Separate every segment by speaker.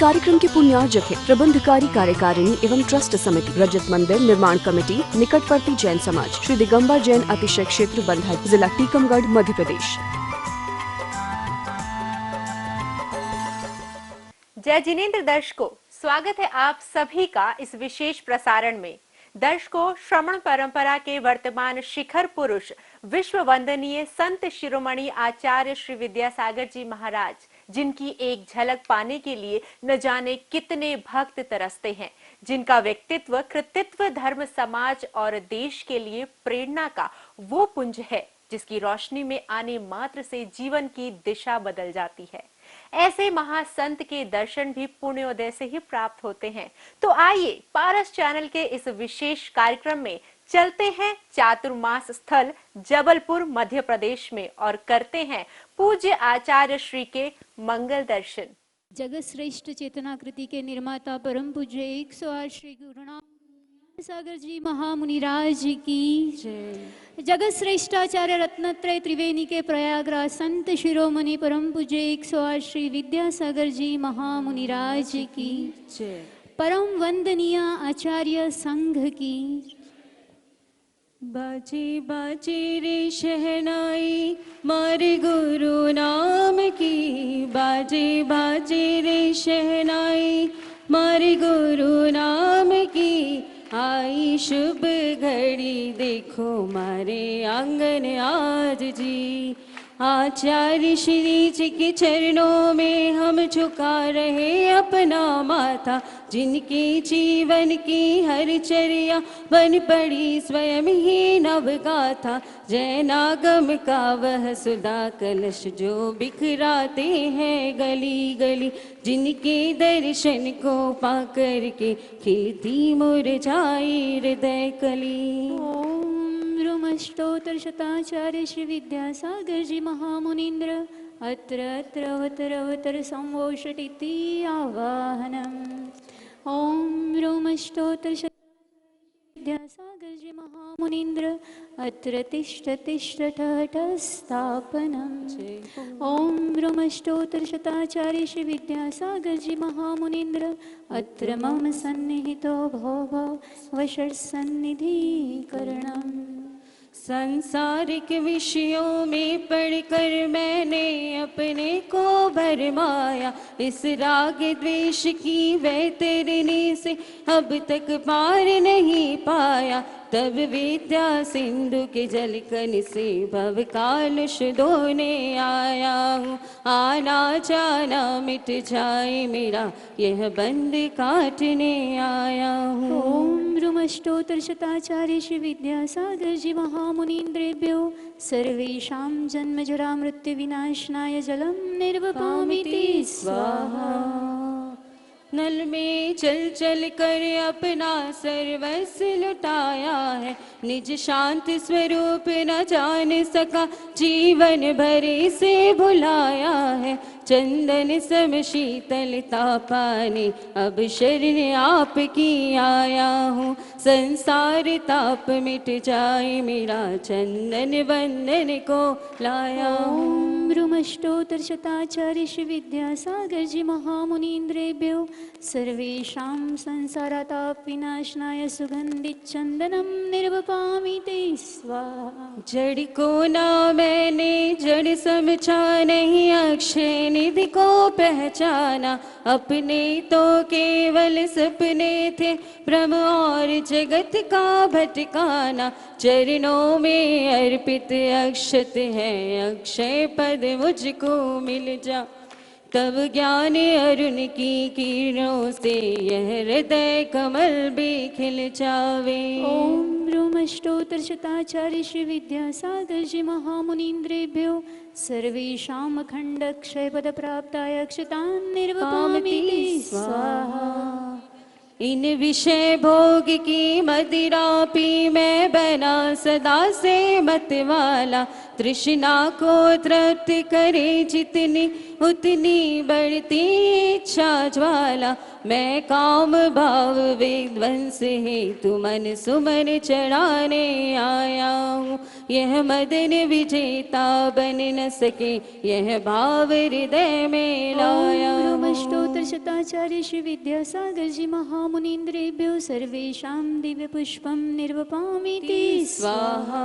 Speaker 1: कार्यक्रम के पुण्यार्जक है प्रबंधकारी कार्यकारिणी एवं ट्रस्ट समिति, रजत मंदिर निर्माण कमेटी, निकटवर्ती जैन समाज, श्री दिगंबर जैन अतिशय क्षेत्र बंधा, जिला टीकमगढ़, मध्य प्रदेश।
Speaker 2: जय जिनेंद्र दर्शकों, स्वागत है आप सभी का इस विशेष प्रसारण में। दर्शकों, श्रमण परंपरा के वर्तमान शिखर पुरुष विश्व वंदनीय संत शिरोमणि आचार्य श्री विद्यासागर जी महाराज, जिनकी एक झलक पाने के लिए न जाने कितने भक्त तरसते हैं, जिनका व्यक्तित्व, कृतित्व धर्म, समाज और देश के लिए प्रेरणा का वो पुंज है जिसकी रोशनी में आने मात्र से जीवन की दिशा बदल जाती है। ऐसे महासंत के दर्शन भी पुण्योदय से ही प्राप्त होते हैं। तो आइए पारस चैनल के इस विशेष कार्यक्रम में चलते हैं चातुर्मास स्थल जबलपुर मध्य प्रदेश में और करते हैं पूज्य आचार्य श्री के मंगल दर्शन।
Speaker 3: जगत श्रेष्ठ चेतनाकृति के निर्माता परम पूज्य 108 श्री गुरुनाम सागर जी महामुनिराज की जय। जगत श्रेष्ठाचार्य रत्नत्रय त्रिवेणी के प्रयागराज संत शिरोमणि परम पूज्य 108 श्री विद्यासागर जी महामुनिराज की जय। परम वंदनीय आचार्य संघ की।
Speaker 4: बाजे बाजे रे शहनाई मारे गुरु नाम की, बाजे बाजे रे शहनाई मारे गुरु नाम की। आई शुभ घड़ी देखो मारे आंगन आज जी, आचार्य श्री जी के चरणों में हम झुका रहे अपना माथा, जिनके जीवन की हर चर्या बन पड़ी स्वयं ही नवगाथा। जैनागम का वह सुधा कलश जो बिखराते हैं गली गली, जिनके दर्शन को पाकर के खिलती मुरझाई हृदय कली।
Speaker 3: स्तोत्र शताचार्य श्री विद्यासागर जी महामुनीन्द्र अत्र अत्र अवतर अवतर संवोषटिति आवाहनम्। ओम रोम स्तोत्र विद्यासागर जी महामुनीन्द्र अत्र तिष्ठ तिष्ठ ठठ स्थापनम्। ओम रोम स्तोत्र शताचार्य श्री विद्यासागर जी महामुनीन्द्र अत्र मम सन्निहितो भव वषट्सन्निधिकरणम्।
Speaker 4: सांसारिक विषयों में पढ़कर मैंने अपने को भरमाया, इस राग द्वेष की वैतरणी से अब तक पार नहीं पाया। तब विद्या सिंधु के जलकन से भव कालुष धोने आया हूँ, आना जाना मिट जाए मेरा यह बंद काटने आया हूँ।
Speaker 3: ओम रुमस्तोत्र शताचार्य श्री विद्यासागर जी महामुनीन्द्रेभ्यो सर्वेषां जन्म जरा मृत्यु विनाशनाय जलम निर्वपामिति स्वाहा।
Speaker 4: नल में चल चल कर अपना सर्वस्व लुटाया है, निज शांत स्वरूप न जान सका जीवन भरे से भुलाया है। चंदन सम शीतलता पाने अब शरण आपकी आया हूँ, संसार ताप मिट जाए मेरा चंदन बंधन को लाया हूँ।
Speaker 3: रुमस्तोत्र शताचार्य श्री विद्यासागर जी महामुनीन्द्रेभ्यो सर्वेषां संसारताप विनाशनाय सुगंधित चंदनम निर्वपामिते स्वाहा।
Speaker 4: जड़ को ना मैंने जड़ समझा नहीं, अक्षय निधि को पहचाना। अपने तो केवल सपने थे भ्रम और जगत का भटकाना। चरणों में अर्पित अक्षत है अक्षय पद मुझको मिल जा, तब ज्ञान अरुण की किरणों से यह हृदय कमल भी खिल जावे।
Speaker 3: ओम रोमस्तोत्र शताचार्य श्री विद्यासागर जी महामुनीन्द्रेभ्यो सर्वेषां अखंड अक्षय पद प्राप्ताय अक्षतां निर्वपामिति स्वाहा।
Speaker 4: इन विषय भोग की मदिरा पी मैं बना सदा से मत वाला, तृष्णा को तृप्त करे जितनी उतनी बढ़ती इच्छा ज्वाला। मैं काम भाव विध्वंस हेतु मन सुमन चढ़ाने आया हूँ। यह मदन विजेता बन न सके, यह भाव हृदय में लाया हूँ।
Speaker 3: ब्रह्मस्तोत्र शताचार्य श्री विद्यासागर जी महामुनीन्द्रेभ्यो सर्वेषां दिव्य पुष्पम निर्वपामि ते
Speaker 4: स्वाहा।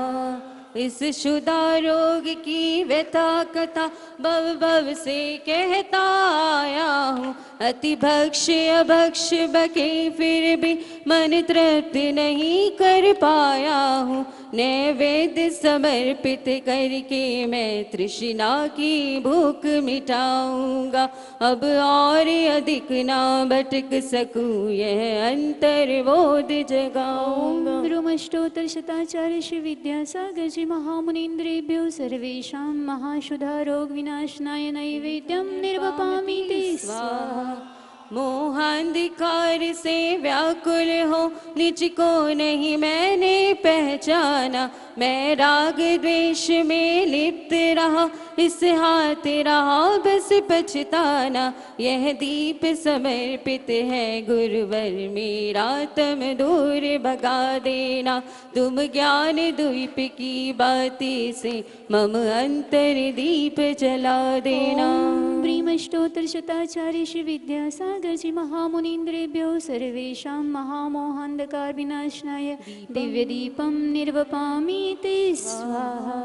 Speaker 4: इस शुदा रोग की व्यथा कथा भव भव से कहता आया हूँ। अति भक्ष अभक्ष बके फिर भी मन तृप्त नहीं कर पाया हूँ। नैवेद्य समर्पित करके मैं तृष्णा की भूख मिटाऊंगा। अब और अधिक ना भटक सकूं, यह अंतर्बोध जगाऊंगा।
Speaker 3: ब्रह्मस्तोत्र शताचार्य श्री विद्यासागर जी महामुनीन्द्रेभ्यो सर्वेषां महाशुधा रोग विनाशनाय नैवेद्यं निर्वपामि ते स्वाहा।
Speaker 4: मोहांधिकार से व्याकुल हो निज को नहीं मैंने पहचाना। मैं राग द्वेष में लिप्त रहा, इस हाथ रहा बस पछताना। यह दीप समर्पित है गुरुवर मेरा, तुम दूर भगा देना। तुम ज्ञान द्वीप की बाती से मम अंतर दीप जला देना।
Speaker 3: ब्रह्मस्तोत्र शताचार्य श्री विद्यासागर जी महामुनीन्द्रेभ्यो सर्वेषां महामोहान्धकार विनाशनाय दिव्य दीपम निर्वपामि ते स्वाहा।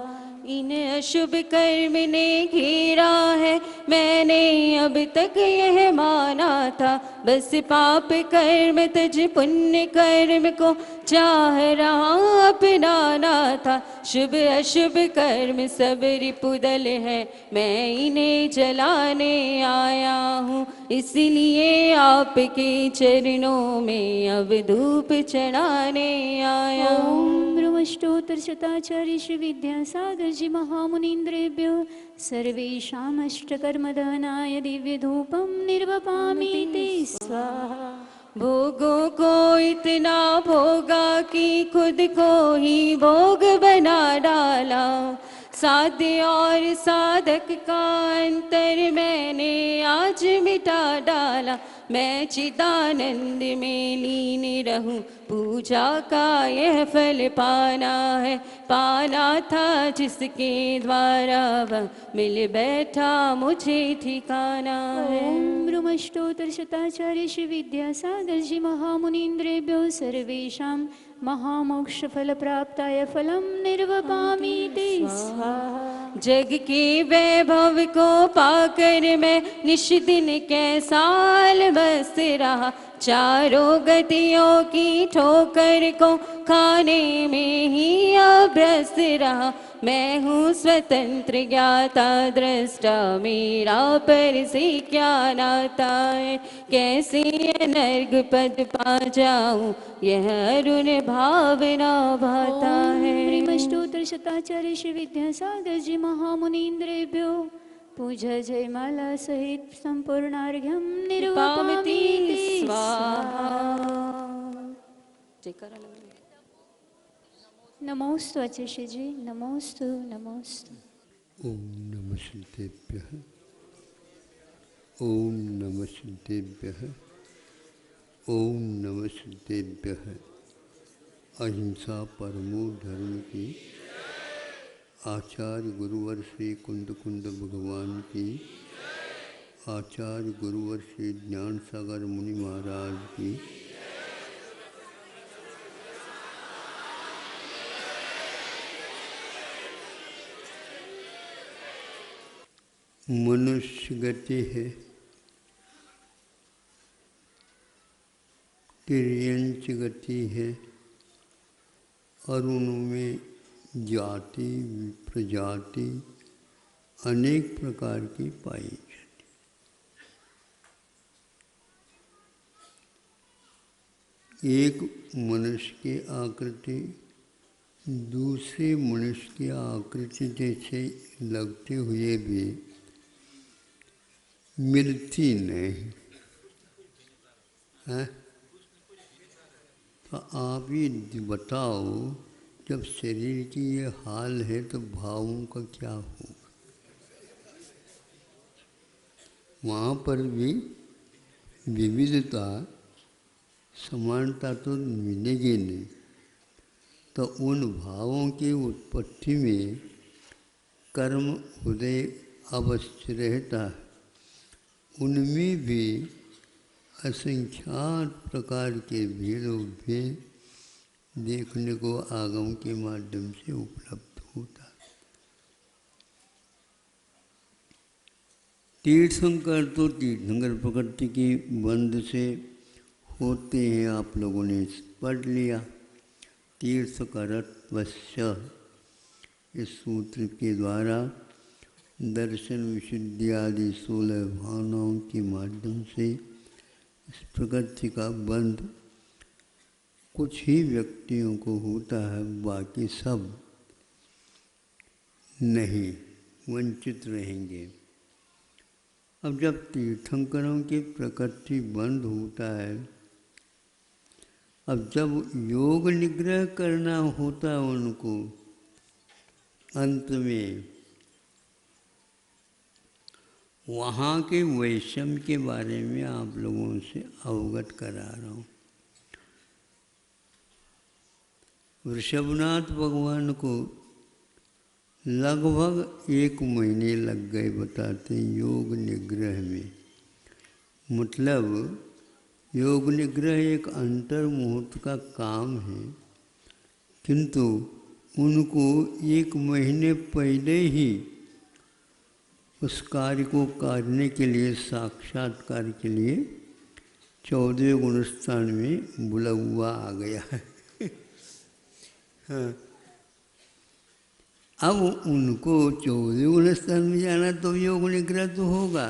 Speaker 4: इन अशुभ कर्म ने घेरा है, मैंने अब तक यह माना था। बस पाप कर्म तज पुण्य कर्म को चाह रहा अपनाना था। शुभ अशुभ कर्म सब रिपुदल है, मैं इन्हें जलाने आया हूँ। इसलिए आपके चरणों में अब धूप चढ़ाने आया हूँ।
Speaker 3: ब्रह्मस्तोत्र शताचार्य श्री विद्यासागर जी महामुनीन्द्रेभ्यो सर्वेषाम् अष्टकर्मदानाय दिव्य धूपम निर्वपामि ते स्वाहा।
Speaker 4: भोगों को इतना भोगा कि खुद को ही भोग बना डाला। साध्य और साधक का अंतर मैंने आज मिटा डाला। मैं चिदानंद में लीन रहूं, पूजा का यह फल पाना है। पाना था जिसके द्वारा वह मिल बैठा मुझे ठिकाना है।
Speaker 3: ब्रह्मस्तोत्र शताचार्य श्री विद्यासागर जी महामुनीन्द्रेभ्यो सर्वेषां महामोक्ष फल प्राप्ताय फलम निर्वपामि ते स्वाहा।
Speaker 4: जग के वैभव को पाकर मैं निष्दिन कैसाल बस रहा। चारों गतियों की ठोकर को खाने में ही अभ्यस्त रहा। मैं हूँ स्वतंत्र ज्ञाता दृष्टा, मेरा पर से क्या नाता है। कैसे अनर्घ पद पा जाऊं, यह अरुण भावना भाता है।
Speaker 3: ब्रह्मस्तोत्र शताचार्य श्री विद्यासागर जी महामुनीन्द्रेभ्यो पूजा जयमाला सहित संपूर्णार्घ्यम निर्वपामि ते स्वाहा। नमोस्तु आचार्य जी, नमोस्तु नमोस्तु।
Speaker 5: ओम नमः सिद्धेभ्यः, ओम नमः सिद्धेभ्यः, ओम नमः सिद्धेभ्यः। अहिंसा परमो धर्म की आचार्य गुरुवर श्री कुंद कुंद भगवान की, आचार्य गुरुवर श्री ज्ञान सागर मुनि महाराज की, मनुष्य गति है, तिर्यंच गति है और उनमें जाति प्रजाति अनेक प्रकार की पाई जाती। एक मनुष्य की आकृति दूसरे मनुष्य की आकृति जैसे लगते हुए भी मिलती नहीं है। तो आप ये बताओ जब शरीर की ये हाल है तो भावों का क्या होगा? वहाँ पर भी विविधता, समानता तो मिलेगी नहीं। तो उन भावों की उत्पत्ति में कर्म उदय अवश्य रहता है। उनमें भी असंख्यात प्रकार के भेद देखने को आगम के माध्यम से उपलब्ध होता है। तीर्थंकर तो तीर्थंकर प्रकृति की बंध से होते हैं, आप लोगों ने पढ़ लिया। तीर्थकरत्वस्य इस सूत्र के द्वारा दर्शन विशुद्धि आदि 16 भावनाओं के माध्यम से इस प्रकृति का बंध कुछ ही व्यक्तियों को होता है, बाकी सब नहीं, वंचित रहेंगे। अब जब तीर्थंकरों की प्रकृति बंद होता है, अब जब योग निग्रह करना होता है उनको, अंत में वहाँ के वैषम्य के बारे में आप लोगों से अवगत करा रहा हूँ। वृषभनाथ भगवान को लगभग 1 महीने लग गए, बताते हैं, योग निग्रह में। मतलब योग निग्रह एक अंतर्मुहूर्त का काम है, किंतु उनको 1 महीने पहले ही उस कार्य को करने के लिए, साक्षात्कार के लिए 14 गुणस्थान में बुलावा आ गया है। हाँ, अब उनको 14 गुणस्थान में जाना तो योग निग्रह तो होगा,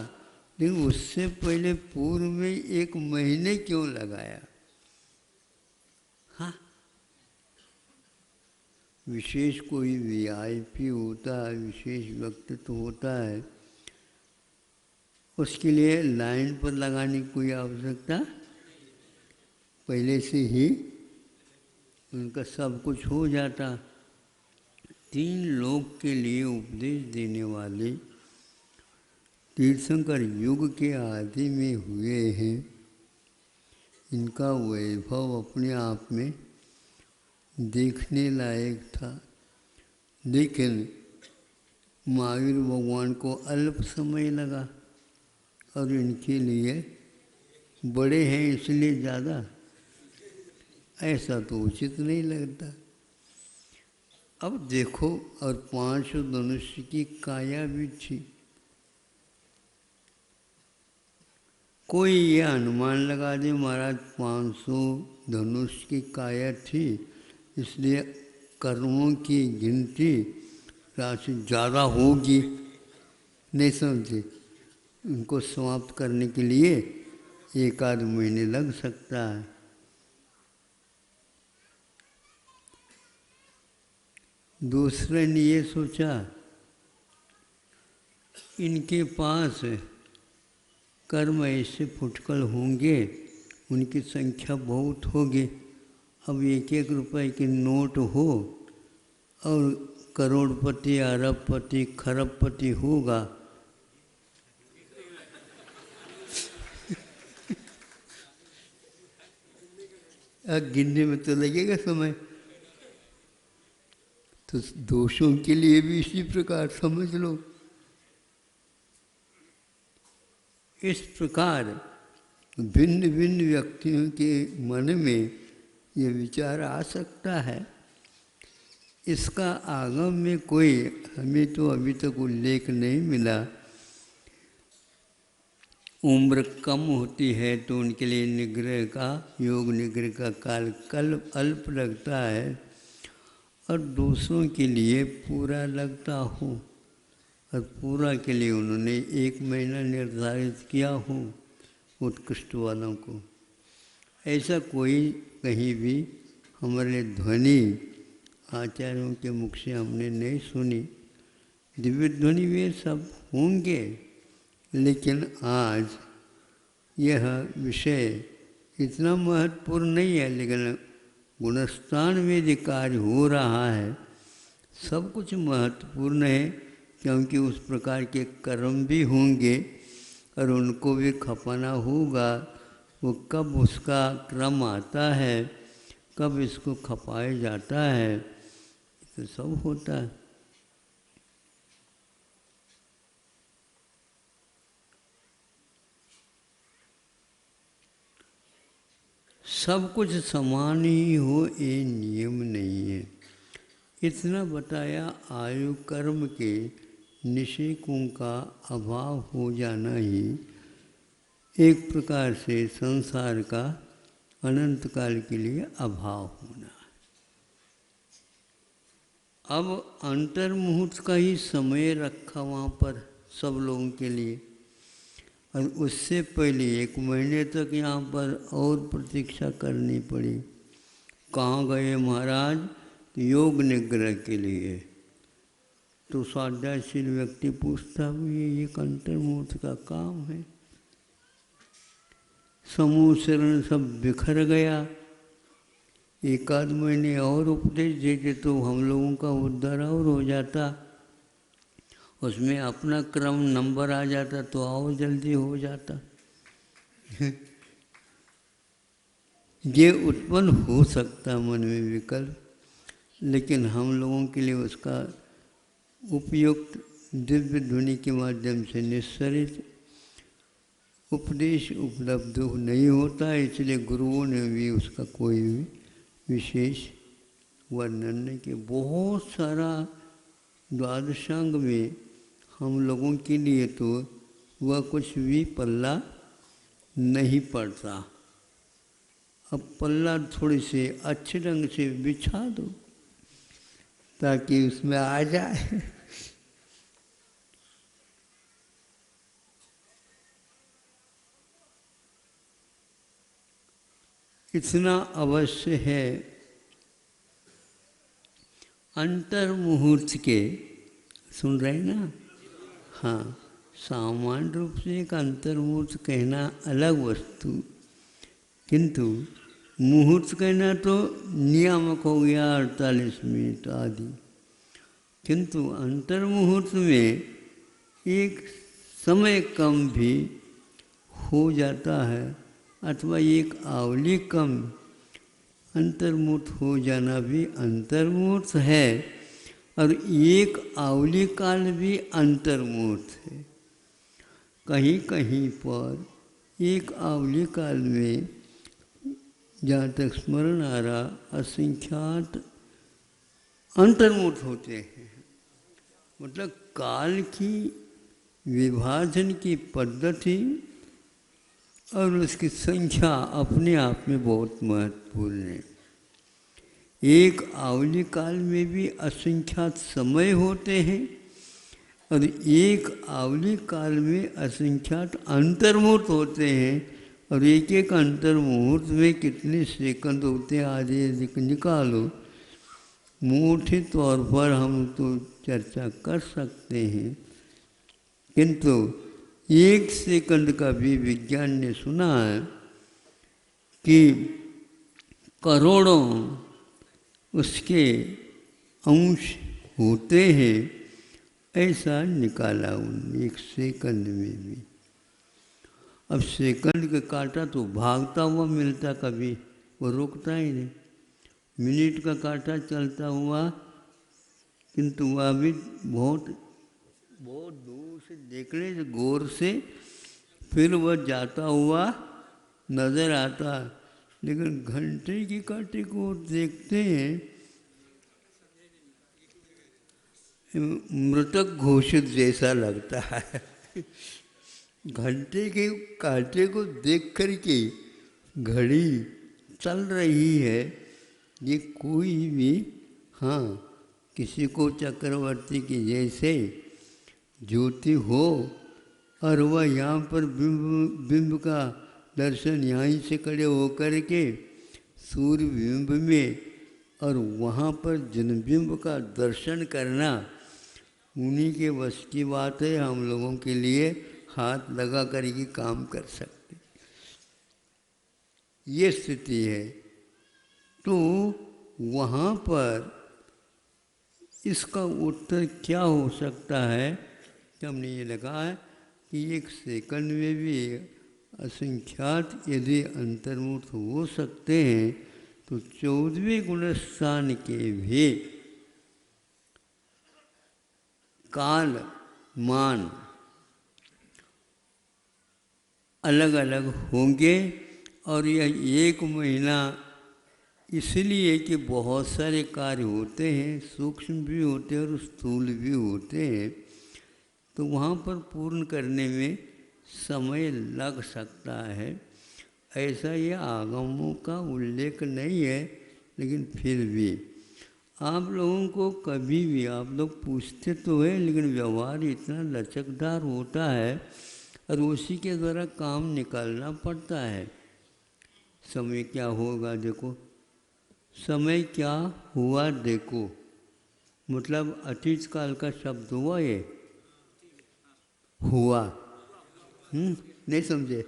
Speaker 5: लेकिन उससे पहले पूर्व में 1 महीने क्यों लगाया? हाँ, विशेष कोई वीआईपी होता है, विशेष व्यक्तित्व होता है, उसके लिए लाइन पर लगाने की कोई आवश्यकता, पहले से ही उनका सब कुछ हो जाता। 3 लोक के लिए उपदेश देने वाले तीर्थंकर युग के आदि में हुए हैं। इनका वैभव अपने आप में देखने लायक था, लेकिन महावीर भगवान को अल्प समय लगा और इनके लिए बड़े हैं इसलिए ज़्यादा, ऐसा तो उचित नहीं लगता। अब देखो, और 5 धनुष की काया भी थी। कोई ये अनुमान लगा दे महाराज 500 धनुष की काया थी, इसलिए कर्मों की गिनती राशि ज़्यादा होगी। नहीं समझे? उनको समाप्त करने के लिए 1 आध महीने लग सकता है। दूसरे ने ये सोचा इनके पास कर्म ऐसे फुटकल होंगे, उनकी संख्या बहुत होगी। अब 1-1 रुपए के नोट हो और करोड़पति, अरबपति, खरबपति होगा, गिनने में तो लगेगा समय। तो दोषों के लिए भी इसी प्रकार समझ लो। इस प्रकार भिन्न भिन्न व्यक्तियों के मन में ये विचार आ सकता है। इसका आगम में कोई हमें तो अभी तक उल्लेख नहीं मिला। उम्र कम होती है तो उनके लिए निग्रह का, योग निग्रह का काल अल्प लगता है, और दूसरों के लिए पूरा लगता हो, और पूरा के लिए उन्होंने 1 महीना निर्धारित किया हो उत्कृष्ट वालों को। ऐसा कोई कहीं भी हमारे ध्वनि आचार्यों के मुख से हमने नहीं सुनी। दिव्य ध्वनि वे सब होंगे, लेकिन आज यह विषय इतना महत्वपूर्ण नहीं है, लेकिन गुणस्थान में यदि कार्य हो रहा है, सब कुछ महत्वपूर्ण है, क्योंकि उस प्रकार के कर्म भी होंगे और उनको भी खपाना होगा। वो कब उसका क्रम आता है, कब इसको खपाया जाता है, तो सब होता है। सब कुछ समान ही हो ये नियम नहीं है। इतना बताया, आयु कर्म के निषेकों का अभाव हो जाना ही एक प्रकार से संसार का अनंत काल के लिए अभाव होना है। अब अंतर्मुहूर्त का ही समय रखा वहाँ पर सब लोगों के लिए, और उससे पहले 1 महीने तक यहाँ पर और प्रतीक्षा करनी पड़ी। कहाँ गए महाराज? योग निग्रह के लिए। तो स्वाध्यायशील व्यक्ति पूछता हुए ये अंतर्मुहूर्त का काम है। समूह शरण सब बिखर गया। 1 महीने और उपदेश देते तो हम लोगों का उद्धार और हो जाता, उसमें अपना क्रम नंबर आ जाता तो और जल्दी हो जाता। ये उत्पन्न हो सकता मन में विकल्प, लेकिन हम लोगों के लिए उसका उपयुक्त दिव्य ध्वनि के माध्यम से निस्सरित उपदेश उपलब्ध नहीं होता, इसलिए गुरुओं ने भी उसका कोई भी विशेष वर्णन नहीं किया। बहुत सारा द्वादशांग में हम लोगों के लिए तो वह कुछ भी पल्ला नहीं पड़ता। अब पल्ला थोड़ी से अच्छे ढंग से बिछा दो ताकि उसमें आ जाए। इतना अवश्य है। अंतर्मुहूर्त के सुन रहे हैं ना? हाँ, सामान्य रूप से एक अंतर्मुहूर्त कहना अलग वस्तु, किंतु मुहूर्त कहना तो नियामक हो गया 48 मिनट आदि। किंतु अंतर्मुहूर्त में एक समय कम भी हो जाता है, अथवा एक आवली कम अंतर्मुहूर्त हो जाना भी अंतर्मुहूर्त है, और एक आवली काल भी अंतर्मुहूर्त है। कहीं कहीं पर एक आवली काल में, जहाँ तक स्मरण आ रहा, असंख्यात अंतर्मुहूर्त होते हैं। मतलब काल की विभाजन की पद्धति और उसकी संख्या अपने आप में बहुत महत्वपूर्ण है। एक आवली काल में भी असंख्यात समय होते हैं, और एक आवली काल में असंख्यात अंतर्मुहूर्त होते हैं, और एक एक अंतर्मुहूर्त में कितने सेकंड होते हैं आदि निकालो। मोटे तौर पर हम तो चर्चा कर सकते हैं, किंतु 1 सेकंड का भी विज्ञान ने सुना है कि करोड़ों उसके अंश होते हैं, ऐसा निकाला उन 1 सेकंड में भी। अब सेकंड का कांटा तो भागता हुआ मिलता, कभी वो रुकता ही नहीं। मिनट का कांटा चलता हुआ, किंतु वह भी बहुत बहुत दूर से देखने से, गौर से, फिर वह जाता हुआ नजर आता। लेकिन घंटे की कांटे को देखते हैं, मृतक घोषित जैसा लगता है। घंटे के कांटे को देख कर के घड़ी चल रही है, ये कोई भी, हाँ, किसी को चक्रवर्ती की जैसे ज्योति हो, और वह यहाँ पर बिंब का दर्शन यहीं से खड़े होकर के सूर्य बिंब में, और वहाँ पर जनबिंब का दर्शन करना उन्हीं के वश की बात है। हम लोगों के लिए हाथ लगा कर के काम कर सकते। ये स्थिति है तो वहाँ पर इसका उत्तर क्या हो सकता है कि हमने ये लगा है कि 1 सेकंड में भी असंख्यात यदि अंतर्मुख हो सकते हैं तो 14वें गुणस्थान के भी काल मान अलग अलग होंगे। और यह 1 महीना इसलिए कि बहुत सारे कार्य होते हैं, सूक्ष्म भी होते हैं और स्थूल भी होते हैं, तो वहाँ पर पूर्ण करने में समय लग सकता है। ऐसा ये आगमों का उल्लेख नहीं है, लेकिन फिर भी आप लोगों को कभी भी आप लोग पूछते तो है, लेकिन व्यवहार इतना लचकदार होता है और उसी के द्वारा काम निकालना पड़ता है। समय क्या होगा देखो, समय क्या हुआ देखो, मतलब अतीत काल का शब्द हुआ ये हुआ। नहीं समझे?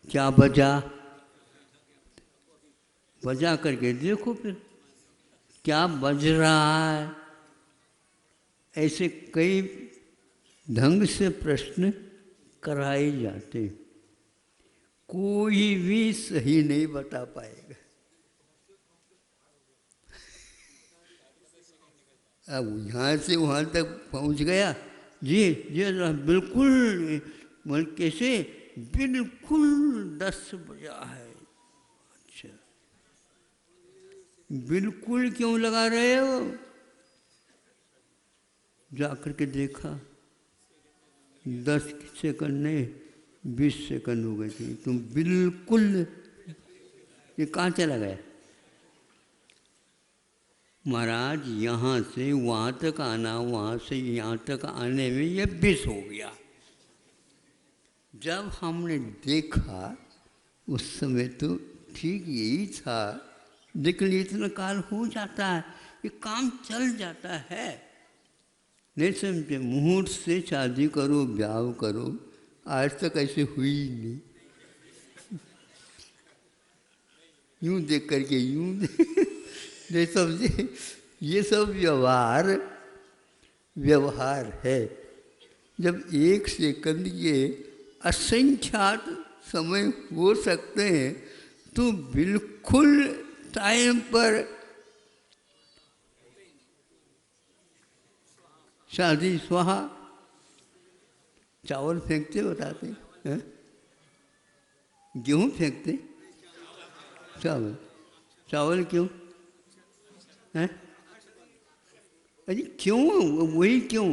Speaker 5: क्या बजा, बजा करके देखो फिर क्या बज रहा है। ऐसे कई ढंग से प्रश्न कराए जाते, कोई भी सही नहीं बता पाएगा। अब यहाँ से वहाँ तक पहुँच गया जी जी बिल्कुल, मतलब कैसे बिल्कुल 10 बजा है। अच्छा, बिल्कुल क्यों लगा रहे हो? जाकर के देखा 10 सेकंड नहीं 20 सेकंड हो गए थे, तुम बिल्कुल ये कहाँ चला गया? महाराज यहाँ से वहाँ तक आना, वहाँ से यहाँ तक आने में ये 20 हो गया। जब हमने देखा उस समय तो ठीक यही था, लेकिन इतना काल हो जाता है, ये काम चल जाता है। नहीं समझे? मुहूर्त से शादी करो, ब्याह करो, आज तक ऐसे हुई नहीं। यूं देख करके यूं नहीं समझे? ये सब व्यवहार है। जब 1 सेकंड के असंख्यात समय हो सकते हैं तो बिल्कुल टाइम पर शादी स्वाहा। चावल फेंकते बताते हैं, गेहूँ फेंकते, चावल क्यों है? अरे क्यों? वही क्यों?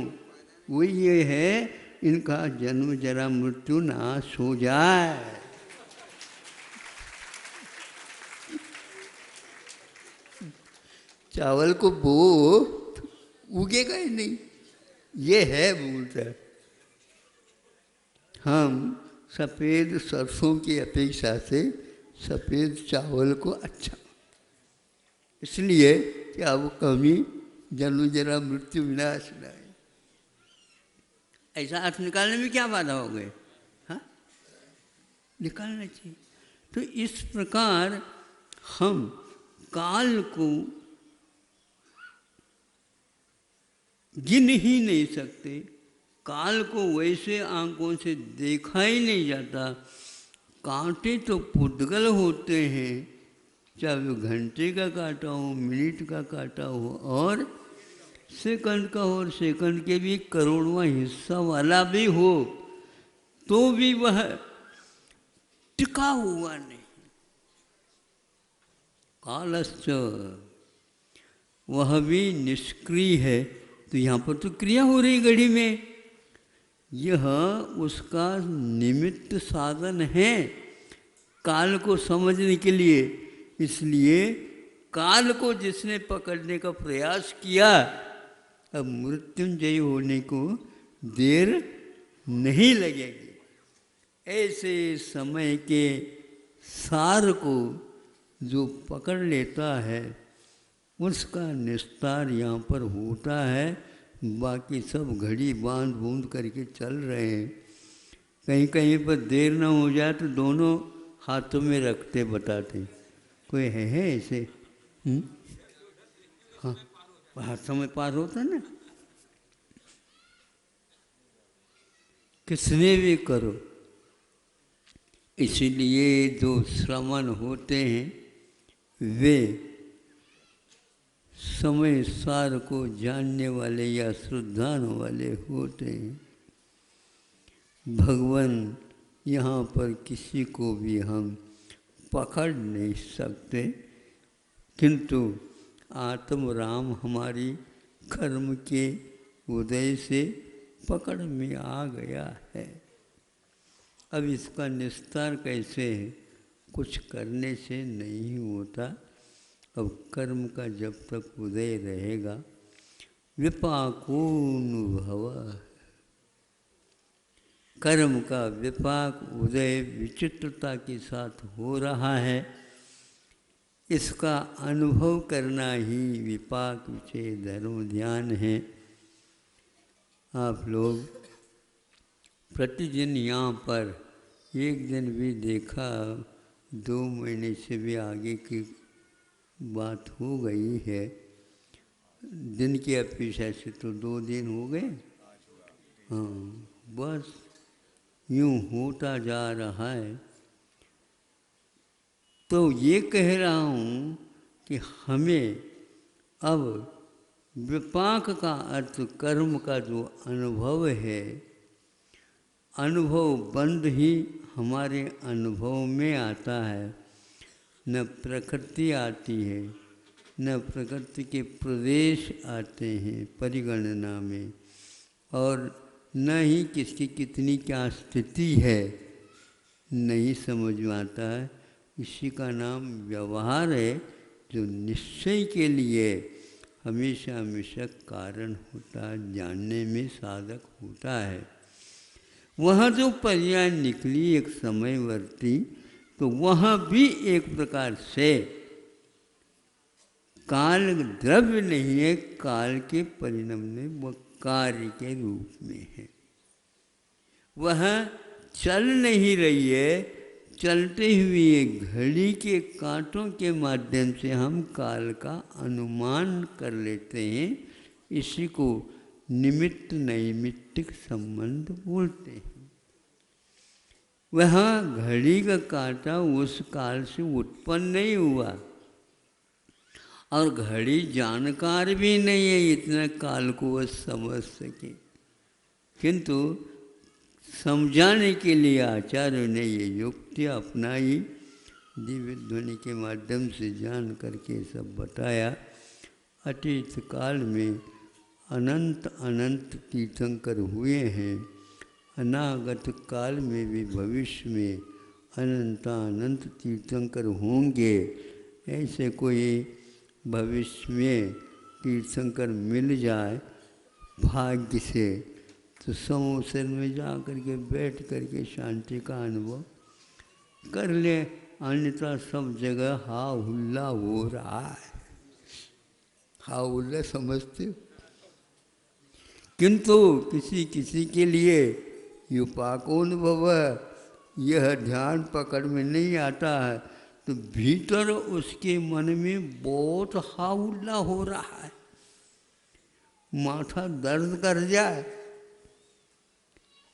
Speaker 5: वही ये है, इनका जन्म जरा मृत्यु नाश हो जाए। चावल को बो उगेगा ही नहीं, ये है मूलतः। हम सफ़ेद सरसों की अपेक्षा से सफ़ेद चावल को अच्छा, इसलिए कि अब कभी जन्म जरा मृत्यु विनाश न। ऐसा अर्थ निकालने में क्या बाधा हो गए? हाँ, निकालना चाहिए। तो इस प्रकार हम काल को गिन ही नहीं सकते, काल को वैसे आंखों से देखा ही नहीं जाता। कांटे तो पुद्गल होते हैं, चाहे वो घंटे का काटा हो, मिनट का काटा हो और सेकंड का हो, और सेकंड के भी करोड़वां हिस्सा वाला भी हो, तो भी वह टिका हुआ नहीं। कालश्च, वह भी निष्क्रिय है। तो यहाँ पर तो क्रिया हो रही घड़ी में, यह उसका निमित्त साधन है काल को समझने के लिए। इसलिए काल को जिसने पकड़ने का प्रयास किया, अब मृत्युंजय होने को देर नहीं लगेगी। ऐसे समय के सार को जो पकड़ लेता है उसका निस्तार यहाँ पर होता है। बाकी सब घड़ी बांध बूंद करके चल रहे हैं। कहीं कहीं पर देर ना हो जाए तो दोनों हाथों में रखते बताते। कोई है ऐसे? हाँ हाँ, समय पार होता ना। किसने भी करो, इसीलिए जो श्रमण होते हैं वे समय सार को जानने वाले या श्रद्धान वाले होते हैं। भगवान यहाँ पर किसी को भी हम पकड़ नहीं सकते, किंतु आत्म राम हमारी कर्म के उदय से पकड़ में आ गया है। अब इसका निस्तार कैसे है? कुछ करने से नहीं होता। अब कर्म का जब तक उदय रहेगा, विपाकोनुभव, कर्म का विपाक उदय विचित्रता के साथ हो रहा है। इसका अनुभव करना ही विपाक विषय धर्म ध्यान है। आप लोग प्रतिदिन यहाँ पर एक दिन भी देखा, 2 महीने से भी आगे की बात हो गई है। दिन की अपेक्षा से तो 2 दिन हो गए। हाँ, बस यूँ होता जा रहा है। तो ये कह रहा हूँ कि हमें अब विपाक का अर्थ कर्म का जो अनुभव है, अनुभव बंध ही हमारे अनुभव में आता है। न प्रकृति आती है, न प्रकृति के प्रदेश आते हैं परिगणना में, और न ही किसकी कितनी क्या स्थिति है नहीं समझ में आता है। इसी का नाम व्यवहार है, जो निश्चय के लिए हमेशा हमेशा कारण होता है, जानने में साधक होता है। वह जो पर्याय निकली एक समयवर्ती, तो वह भी एक प्रकार से काल द्रव्य नहीं है, काल के परिणमने वह कार्य के रूप में है। वह चल नहीं रही है, चलते हुए घड़ी के कांटों के माध्यम से हम काल का अनुमान कर लेते हैं। इसी को निमित्त नैमित्तिक संबंध बोलते हैं। वह घड़ी का कांटा उस काल से उत्पन्न नहीं हुआ, और घड़ी जानकार भी नहीं है इतना काल को वह समझ सके, किंतु समझाने के लिए आचार्यों ने ये युक्ति अपनाई, दिव्य ध्वनि के माध्यम से जान करके सब बताया। अतीत काल में अनंत अनंत तीर्थंकर हुए हैं, अनागत काल में भी भविष्य में अनंत अनंत तीर्थंकर होंगे। ऐसे कोई भविष्य में तीर्थंकर मिल जाए भाग्य से, तो समोसर में जा करके बैठ करके शांति का अनुभव कर ले, अन्यथा सब जगह हा हुल्ला हो रहा है। हा हुल्ला समझते हो? किंतु किसी किसी के लिए युपाकोनुभव यह ध्यान पकड़ में नहीं आता है, तो भीतर उसके मन में बहुत हा हुल्ला हो रहा है, माथा दर्द कर जाए।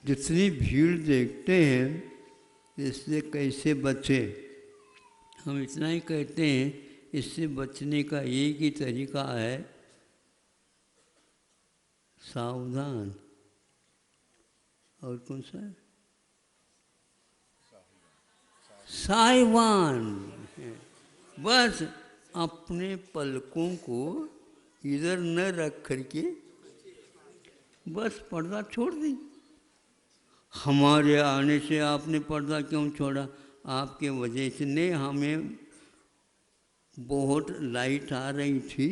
Speaker 5: जितनी भीड़ देखते हैं, इससे कैसे बचे? हम इतना ही कहते हैं, इससे बचने का एक ही तरीका है, सावधान। और कौन सा है? साहिवान। बस अपने पलकों को इधर न रख करके बस पर्दा छोड़ दी। हमारे आने से आपने पर्दा क्यों छोड़ा? आपके वजह से नहीं, हमें बहुत लाइट आ रही थी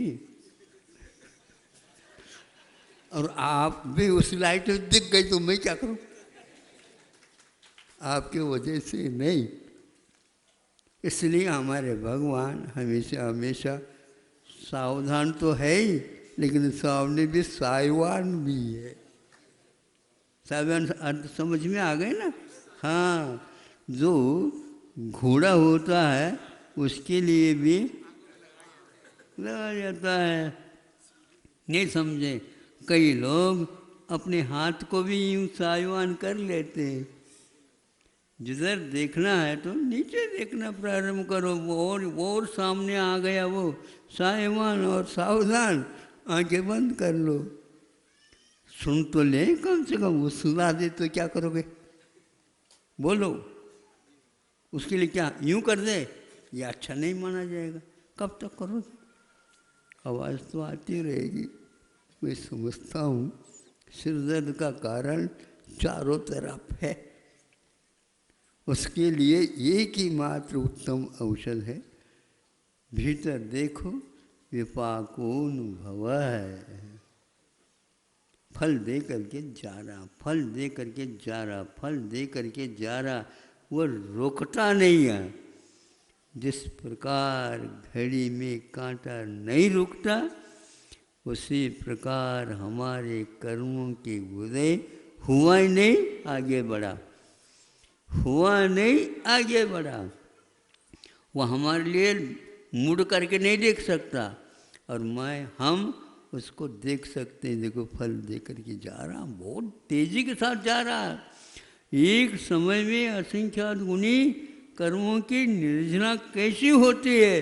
Speaker 5: और आप भी उस लाइट में दिख गई, तो मैं क्या करूं? आपके वजह से नहीं। इसलिए हमारे भगवान हमेशा हमेशा सावधान तो है ही, लेकिन सामने भी साहिवान भी है। साहिवान अर्थ समझ में आ गए ना? हाँ, जो घोड़ा होता है उसके लिए भी लगा जाता है। नहीं समझे, कई लोग अपने हाथ को भी यूं सायवान कर लेते हैं। जिधर देखना है तो नीचे देखना प्रारंभ करो, वो और सामने आ गया वो सायवान और सावधान, आंखें बंद कर लो। सुन तो ले कम से कम, वो सुना दे तो क्या करोगे? बोलो, उसके लिए क्या यूं कर दे, ये अच्छा नहीं माना जाएगा। कब तक करोगे? आवाज़ तो आती रहेगी। मैं समझता हूँ सिरदर्द का कारण चारों तरफ है। उसके लिए एक ही मात्र उत्तम औषध है, भीतर देखो, विपाकोनुभव है। फल दे करके जा रहा, फल दे करके जा रहा, फल दे करके जा रहा, वो रोकता नहीं है। जिस प्रकार घड़ी में कांटा नहीं रुकता, उसी प्रकार हमारे कर्मों के उदय हुआ ही नहीं आगे बढ़ा, हुआ नहीं आगे बढ़ा। वो हमारे लिए मुड़ करके नहीं देख सकता, और हम उसको देख सकते हैं। देखो फल दे करके जा रहा, बहुत तेजी के साथ जा रहा है। एक समय में असंख्यात गुणी कर्मों की निर्जना कैसी होती है,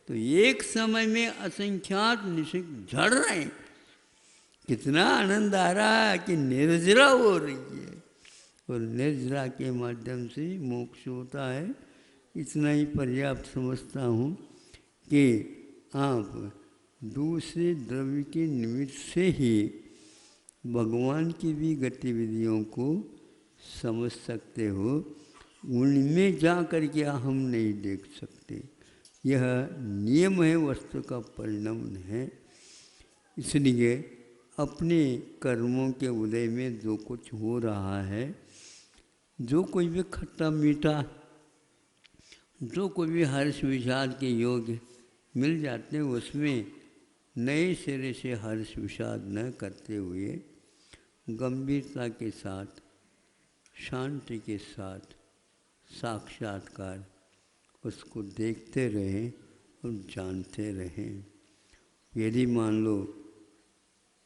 Speaker 5: तो एक समय में असंख्यात निषिद्ध झड़ रहे हैं। कितना आनंद आ रहा है कि निर्जरा हो रही है, और निर्जरा के माध्यम से मोक्ष होता है। इतना ही पर्याप्त समझता हूँ कि आप दूसरे द्रव्य के निमित्त से ही भगवान की भी गतिविधियों को समझ सकते हो। उनमें जा कर के हम नहीं देख सकते, यह नियम है, वस्तु का परिणाम है। इसलिए अपने कर्मों के उदय में जो कुछ हो रहा है, जो कोई भी खट्टा मीठा, जो कोई भी हर्ष विषाद के योग मिल जाते हैं, उसमें नए सिरे से हर्ष विषाद न करते हुए गंभीरता के साथ, शांति के साथ साक्षात्कार उसको देखते रहें और जानते रहें। यदि मान लो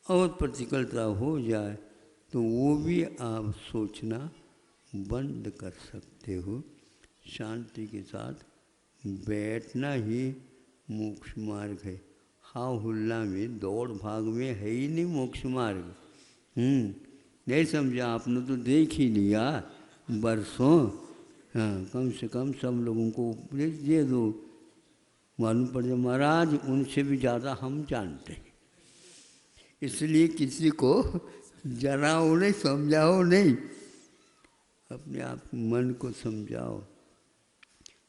Speaker 5: और प्रतिकूलता हो जाए तो वो भी आप सोचना बंद कर सकते हो। शांति के साथ बैठना ही मोक्ष मार्ग है। हाँ हुल्ला में, दौड़ भाग में है ही नहीं मोक्ष मार्ग। नहीं समझा आपने तो देख ही लिया बरसों। हाँ, कम से कम सब लोगों को उपदेश दे दो, मालूम पड़ जाए महाराज उनसे भी ज़्यादा हम जानते हैं। इसलिए किसी को जराओ नहीं, समझाओ नहीं, अपने आप मन को समझाओ।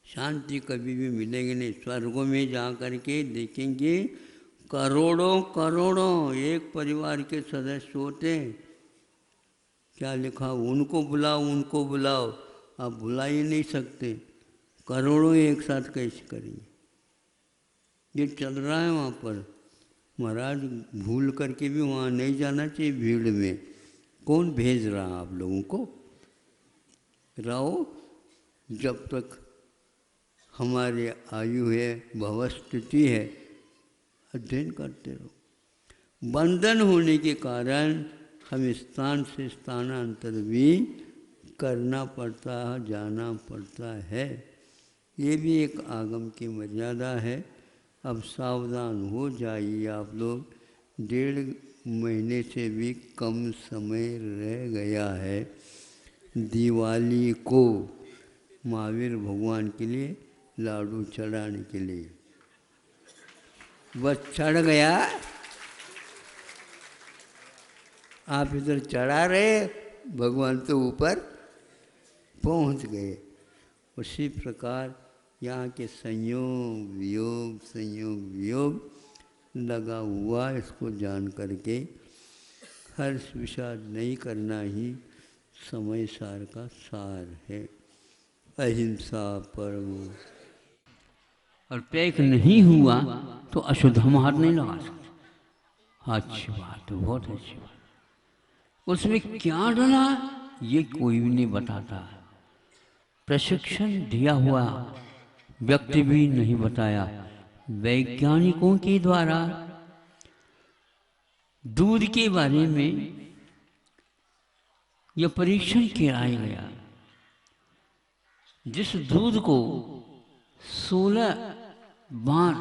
Speaker 5: शांति कभी भी मिलेगी नहीं। स्वर्गों में जा कर के देखेंगे करोड़ों करोड़ों एक परिवार के सदस्य होते हैं। क्या लिखा, उनको बुलाओ, उनको बुलाओ, आप बुला ही नहीं सकते। करोड़ों एक साथ कैसे करेंगे? ये चल रहा है वहाँ पर। महाराज भूल करके भी वहाँ नहीं जाना चाहिए भीड़ में। कौन भेज रहा है आप लोगों को? रहो, जब तक हमारी आयु है, भवस्थिति है, अध्ययन करते रहो। बंधन होने के कारण हम स्थान से स्थानांतर भी करना पड़ता है, जाना पड़ता है। ये भी एक आगम की मर्यादा है। अब सावधान हो जाइए आप लोग। 1.5 महीने से भी कम समय रह गया है दिवाली को महावीर भगवान के लिए लाडू चढ़ाने के लिए। बस चढ़ गया, आप इधर चढ़ा रहे, भगवान तो ऊपर पहुंच गए। उसी प्रकार यहाँ के संयोग वियोग, संयोग वियोग लगा हुआ, इसको जान करके हर्ष विषाद नहीं करना ही समय सार का सार है। अहिंसा परमो। और पैक नहीं हुआ तो अशुद्ध हम हाथ नहीं लगा सकते। अच्छी बात, बहुत अच्छी बात। उसमें क्या डला ये कोई भी नहीं बताता। प्रशिक्षण दिया हुआ व्यक्ति भी नहीं बताया, वैज्ञानिकों के द्वारा दूध के बारे में यह परीक्षण किया गया। जिस दूध को 16 बार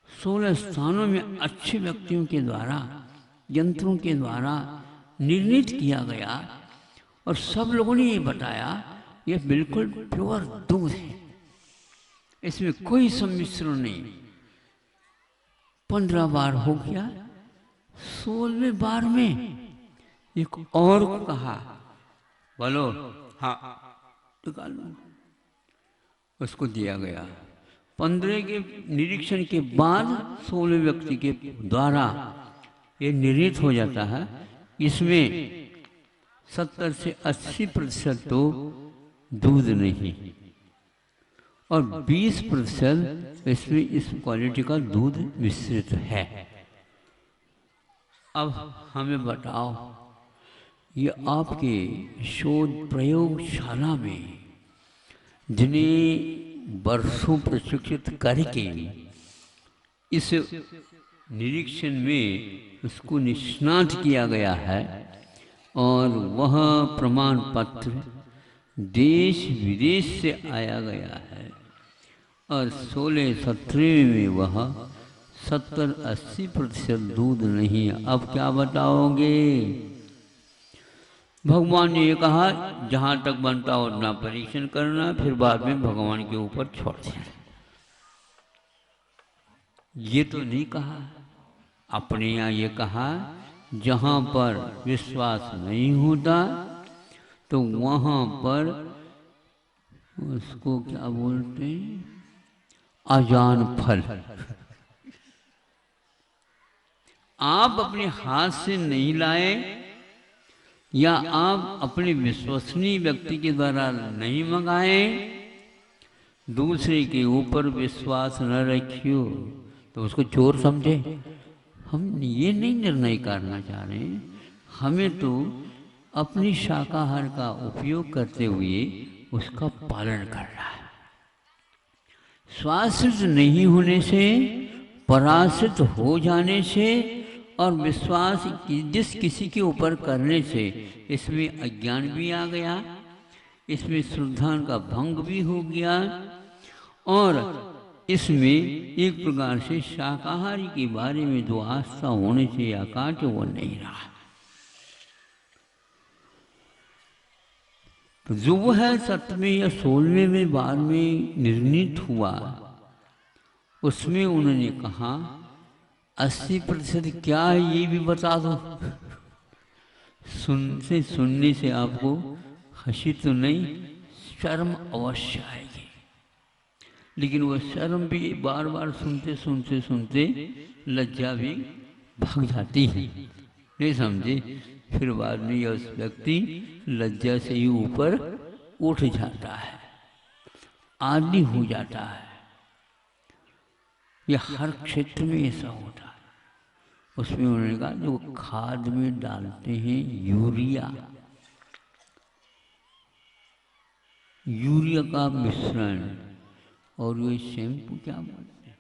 Speaker 5: 16 स्थानों में अच्छे व्यक्तियों के द्वारा, यंत्रों के द्वारा निर्णित किया गया और सब लोगों ने ये बताया यह बिल्कुल प्योर दूध है, इसमें कोई सम्मिश्रण नहीं। 15 बार हो गया, 16वें बार में एक और को कहा, बोलो हाँ निकालो, उसको दिया गया। 15 के निरीक्षण के बाद 16वें व्यक्ति के द्वारा ये निर्णित हो जाता है इसमें 70 से 80% तो दूध नहीं और 20% इसमें इस क्वालिटी का दूध मिश्रित है। अब हमें बताओ, ये आपके शोध प्रयोगशाला में जिन्हें वर्षों प्रशिक्षित करके इस निरीक्षण में उसको निष्णात किया गया है और वह प्रमाण पत्र देश विदेश से आया गया है और 16-17 में वह 70-80% दूध नहीं है। अब क्या बताओगे? भगवान ने ये कहा जहाँ तक बनता हो उतना परीक्षण करना, फिर बाद में भगवान के ऊपर छोड़ देना। ये तो नहीं कहा, अपने यहाँ ये कहा जहाँ पर विश्वास नहीं होता तो वहाँ पर उसको क्या बोलते हैं, अजान फल। आप अपने हाथ से नहीं लाए या आप अपने विश्वसनीय व्यक्ति के द्वारा नहीं मंगाए, दूसरे के ऊपर विश्वास न रखियो तो उसको चोर समझे। हम ये नहीं निर्णय करना चाह रहे, हमें तो अपनी शाकाहार का उपयोग करते हुए उसका पालन करना है। स्वाश्रित नहीं होने से, पराश्रित हो जाने से और विश्वास जिस किसी के ऊपर करने से इसमें अज्ञान भी आ गया, इसमें श्रद्धा का भंग भी हो गया और इसमें एक प्रकार से शाकाहारी के बारे में जो आस्था होने से आकाश वो नहीं रहा। तो जो वो है 7वें या 16वें बार में निर्णित हुआ, उसमें उन्होंने कहा 80% क्या है ये भी बता दो। सुनने से आपको हंसी तो नहीं, शर्म अवश्य आएगी, लेकिन वह शर्म भी बार बार सुनते सुनते सुनते लज्जा भी भाग जाती है, नहीं समझे। फिर बाद में यह उस व्यक्ति लज्जा से ही ऊपर उठ जाता है, आदी हो जाता है। यह हर क्षेत्र में ऐसा होता है। उसमें उन्होंने कहा जो खाद में डालते हैं यूरिया, यूरिया का मिश्रण और ये शैम्पू, क्या बोलते हैं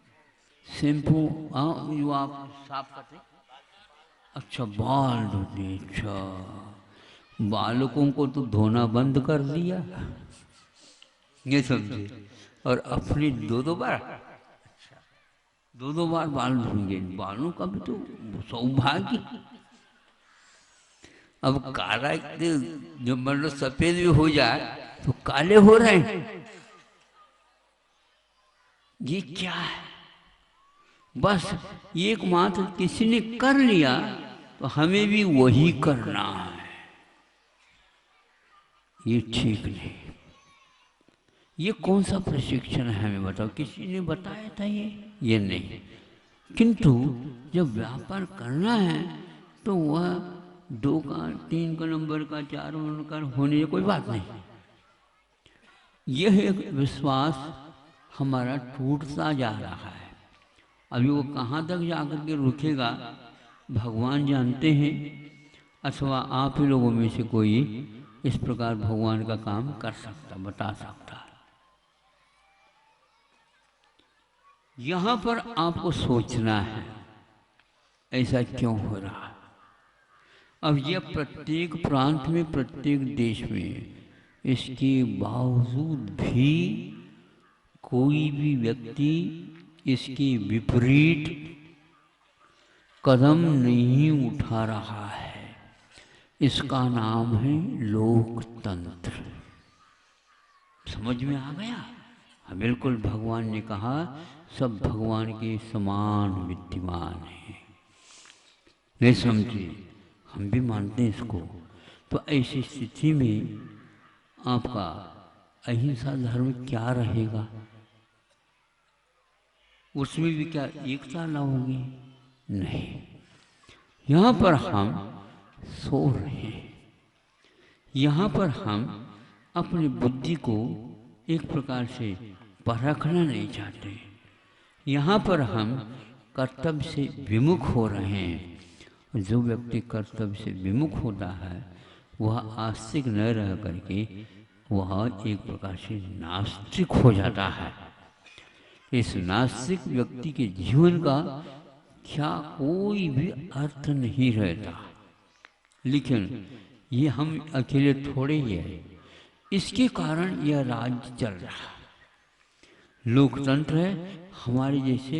Speaker 5: शैम्पू, हाँ जो आप साफ करते हैं, अच्छा बाल धोते, अच्छा बालकों को तो धोना बंद कर दिया, ये समझे, और अपने दो बार बाल धोएंगे। बालों का भी तो सौभाग्य। अब काला जब मतलब सफेद भी हो जाए तो काले हो रहे हैं, ये क्या है? बस एक मात्र किसी ने कर लिया तो हमें भी वही करना है, ये ठीक नहीं। ये कौन सा प्रशिक्षण है हमें बताओ? किसी ने बताया था ये नहीं। किंतु जब व्यापार करना है तो वह 2 का 3 का नंबर का 4 नंबर का होने कोई बात नहीं। यह एक विश्वास हमारा टूटता जा रहा है। अभी वो कहाँ तक जाकर के रुकेगा भगवान जानते हैं, अथवा आप ही लोगों में से कोई इस प्रकार भगवान का काम कर सकता, बता सकता। यहाँ पर आपको सोचना है ऐसा क्यों हो रहा है। अब यह प्रत्येक प्रांत में, प्रत्येक देश में, इसके बावजूद भी कोई भी व्यक्ति इसके विपरीत कदम नहीं उठा रहा है। इसका नाम है लोकतंत्र। समझ में आ गया? हाँ, बिल्कुल। भगवान ने कहा सब भगवान के समान विद्यमान हैं। नहीं समझे? हम भी मानते हैं इसको। तो ऐसी स्थिति में आपका अहिंसा धर्म क्या रहेगा? उसमें भी क्या एकता न होगी? नहीं। यहाँ पर हम सो रहे हैं। यहाँ पर हम अपनी बुद्धि को एक प्रकार से परखना नहीं चाहते। यहाँ पर हम कर्तव्य से विमुख हो रहे हैं। जो व्यक्ति कर्तव्य से विमुख होता है वह आस्तिक न रह करके वह एक प्रकार से नास्तिक हो जाता है। इस नास्तिक व्यक्ति के जीवन का क्या कोई भी अर्थ नहीं रहता। लेकिन ये हम अकेले थोड़े ही हैं। इसके कारण यह राज्य चल रहा है। लोकतंत्र है। हमारे जैसे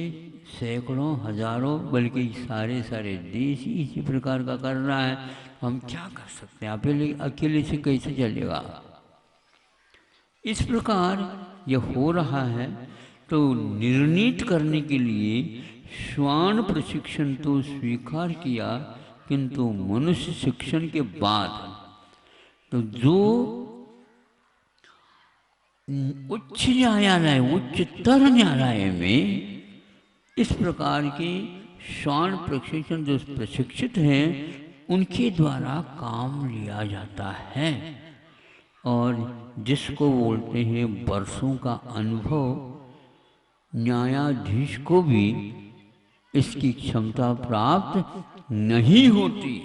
Speaker 5: सैकड़ों, हजारों, बल्कि सारे देश इसी प्रकार का कर रहा है। हम क्या कर सकते हैं? अकेले से कैसे चलेगा? इस प्रकार यह हो रहा है। तो निर्णीत करने के लिए श्वान प्रशिक्षण तो स्वीकार किया, किंतु मनुष्य शिक्षण के बाद तो जो उच्च न्यायालय, उच्चतर न्यायालय में इस प्रकार के श्वान प्रशिक्षण जो प्रशिक्षित हैं उनके द्वारा काम लिया जाता है। और जिसको बोलते हैं वर्षों का अनुभव, न्यायाधीश को भी इसकी क्षमता प्राप्त नहीं होती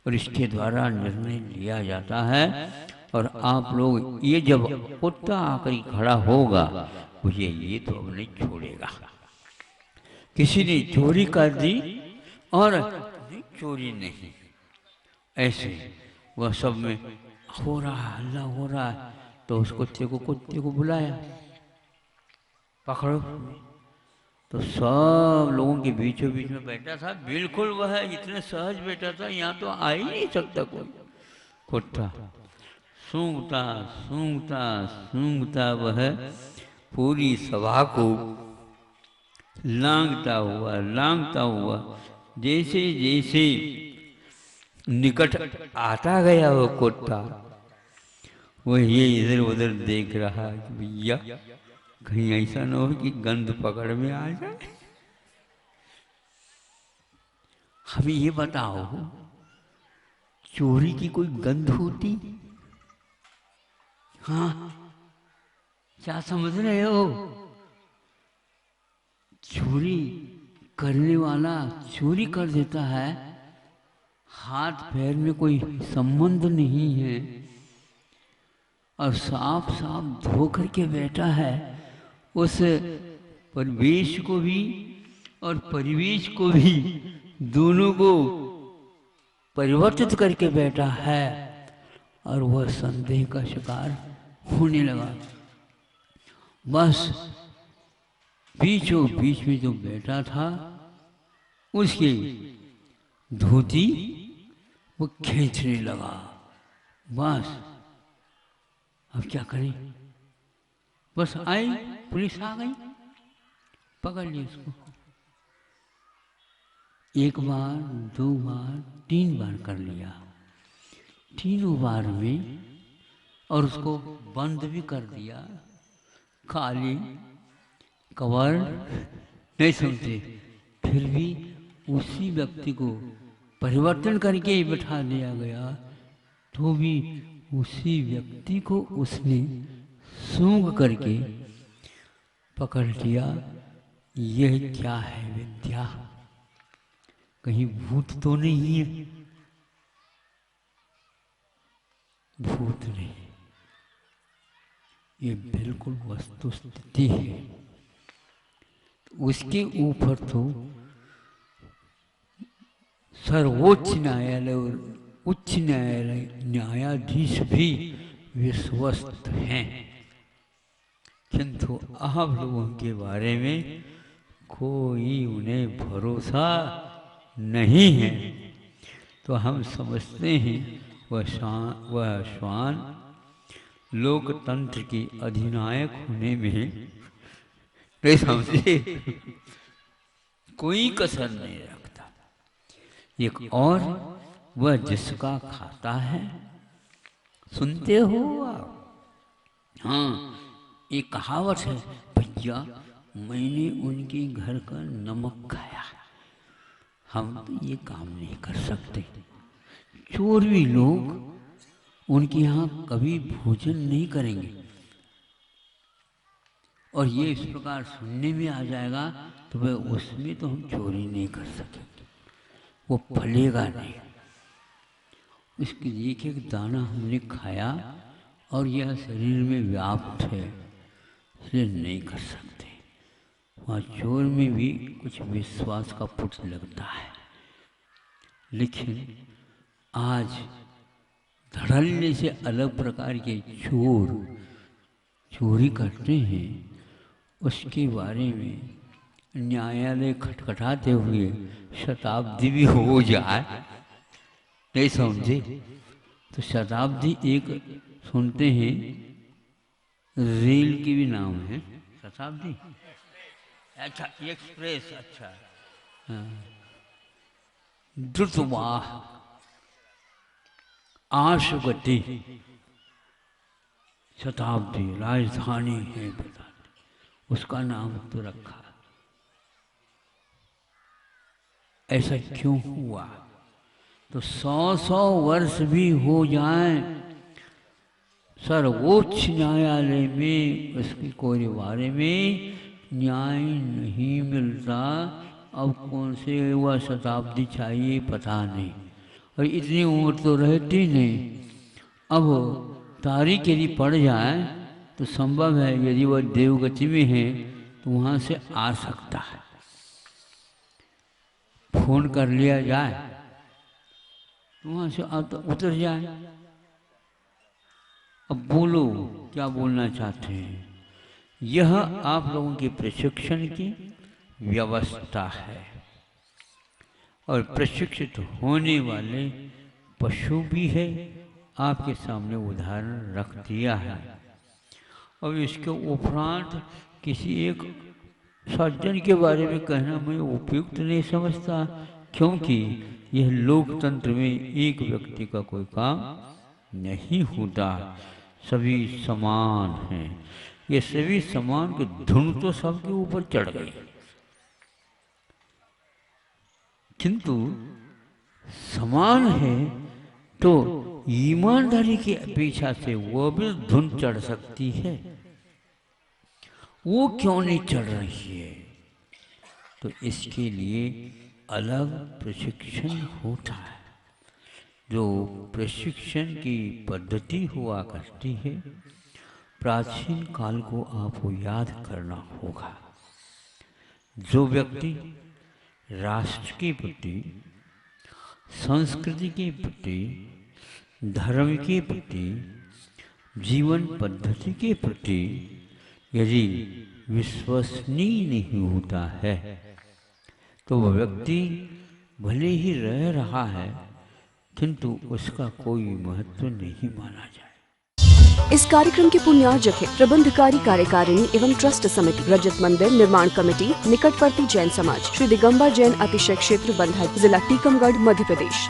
Speaker 5: और इसके द्वारा निर्णय लिया जाता है। और आप लोग ये जब कुत्ता आकर खड़ा होगा मुझे ये तो अब नहीं छोड़ेगा। किसी ने चोरी कर दी और नहीं, चोरी नहीं, ऐसे वह सब में हो रहा है, हल्ला हो रहा है। तो उस कुत्ते को बुलाया, पकड़ो। तो सब लोगों के बीचों बीच में बैठा था। बिल्कुल वह इतने सहज बैठा था, यहाँ तो आ ही नहीं सकता कोई। कुत्ता सूंघता सूंघता सूंघता वह पूरी सभा को लांघता हुआ जैसे जैसे निकट आता गया वो कुत्ता, वह ये इधर उधर देख रहा कि भैया कहीं ऐसा न हो कि गंध पकड़ में आ जाए। हमें ये बताओ, चोरी की कोई गंध होती? हाँ, क्या समझ रहे हो? चोरी करने वाला चोरी कर देता है, हाथ पैर में कोई संबंध नहीं है और साफ साफ धो करके बैठा है। उस परिवेश को भी और परिवेश को भी दोनों को परिवर्तित करके बैठा है और वह संदेह का शिकार होने लगा। बस बीचों बीच में जो बैठा था उसकी धोती वो खींचने लगा। बस अब क्या करें? बस आई, पुलिस आ गई, पकड़ ली उसको। एक बार, दो बार, तीन बार कर लिया। तीनों बार में और उसको बंद भी कर दिया। खाली कवर नहीं सुनते, फिर भी उसी व्यक्ति को परिवर्तन करके ही बैठा दिया गया। तो भी उसी व्यक्ति को उसने सूंघ करके पकड़ लिया। यह क्या है विद्या? कहीं भूत तो नहीं है? भूत नहीं, ये बिल्कुल वस्तु स्थिति है। उसके ऊपर तो सर्वोच्च न्यायालय और उच्च न्यायालय न्यायाधीश भी विश्वस्त हैं, किंतु आप लोगों के बारे में कोई उन्हें भरोसा नहीं है। तो हम समझते हैं वह श्वान लोकतंत्र की अधिनायक होने में समझे कोई कसर नहीं रखता। एक और वह जिसका खाता है, सुनते हो आप? हाँ, एक कहावत है, भैया मैंने उनके घर का नमक खाया। हम तो ये काम नहीं कर सकते। चोर भी लोग उनके यहाँ कभी भोजन नहीं करेंगे, और ये इस प्रकार सुनने में आ जाएगा तो वह उसमें तो हम चोरी नहीं कर सकेंगे, वो फलेगा नहीं। इसके एक एक दाना हमने खाया और यह शरीर में व्याप्त है, इसलिए नहीं कर सकते। वहाँ चोर में भी कुछ विश्वास का पुट लगता है, लेकिन आज धड़ल्ले से अलग प्रकार के चोर चोरी करते हैं, उसके बारे में न्यायालय खटखटाते हुए शताब्दी भी हो जाए, नहीं समझे? तो शताब्दी एक सुनते हैं, रेल की भी नाम है शताब्दी, अच्छा एक्सप्रेस, अच्छा द्रुतवाह आशुगति शताब्दी राजधानी है, पता उसका नाम तो रखा। ऐसा क्यों हुआ? तो 100 वर्ष भी हो जाए, सर्वोच्च न्यायालय में उसके कोई बारे में न्याय नहीं मिलता। अब कौन से वह शताब्दी चाहिए पता नहीं, और इतनी उम्र तो रहती नहीं। अब तारीख यदि पड़ जाए तो संभव है, यदि वह देवगति में है तो वहाँ से आ सकता है, फोन कर लिया जाए तो वहाँ से उतर जाए। अब बोलो क्या बोलना चाहते हैं? यह आप लोगों के प्रशिक्षण की व्यवस्था है, और प्रशिक्षित होने वाले पशु भी है, आपके सामने उदाहरण रख दिया है। अब इसके उपरांत किसी एक सज्जन के बारे में कहना मैं उपयुक्त नहीं समझता, क्योंकि यह लोकतंत्र में एक व्यक्ति का कोई काम नहीं होता, सभी समान हैं। ये सभी समान की धुन तो सबके ऊपर चढ़ गई, किंतु समान है तो ईमानदारी की अपेक्षा से वो भी धुन चढ़ सकती है, वो क्यों नहीं चढ़ रही है? तो इसके लिए अलग प्रशिक्षण होता है। जो प्रशिक्षण की पद्धति हुआ करती है, प्राचीन काल को आपको याद करना होगा। जो व्यक्ति राष्ट्र के प्रति, संस्कृति के प्रति, धर्म के प्रति, जीवन पद्धति के प्रति यदि विश्वसनीय नहीं होता है, तो वह व्यक्ति भले ही रह रहा है, किंतु उसका कोई महत्व नहीं माना जाए।
Speaker 1: इस कार्यक्रम के पुण्यार्जक है प्रबंधकारी कार्यकारिणी एवं ट्रस्ट समिति, रजत मंदिर निर्माण कमेटी, निकटवर्ती जैन समाज, श्री दिगंबर जैन अतिशय क्षेत्र बंधा, जिला टीकमगढ़, मध्य प्रदेश।